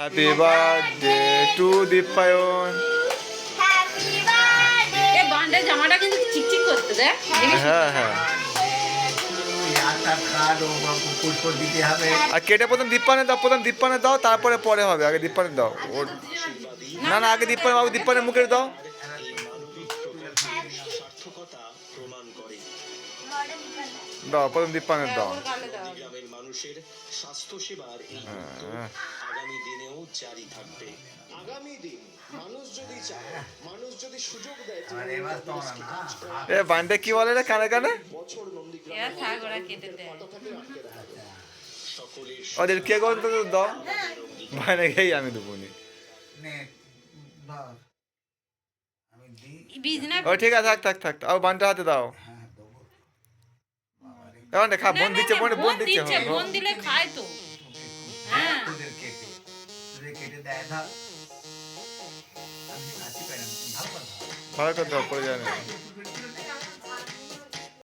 Happy birthday to Dipayan. এই বান্ডের জামাটা কিন্তু চিকচিক করতে দেখ। হ্যাঁ হ্যাঁ, আর কেটে প্রথম দীপানে দাও, প্রথম দীপানে দাও, তারপরে পরে হবে। আগে দীপানে দাও ওর, না না আগে দীপানে বাবু, দীপানের মুখে দাও। দাও প্রথম দীপানে দাও। মানুষের স্বাস্থ্য সেবার এই আগামী দিনেও জারি থাকবে। আগামী দিন মানুষ যদি চায়, মানুষ যদি সুযোগ দেয়, এ বান্ডে কি বলে রে কানে কানে? বছর এরা থাক, ওরা কেটে দেয়। ওদের কে করতে দাও, মানে খেয়ে আমি দেবো নি। বিজনা ও ঠিক আছে, থাক থাক থাক, আর বান্ডে হাতে দাও। এখন খা, বোন দিচ্ছে, বোন বোন দিচ্ছে। বোন দিলে খায় তো। হ্যাঁ ভালো করে দাও, পড়ে যায় না।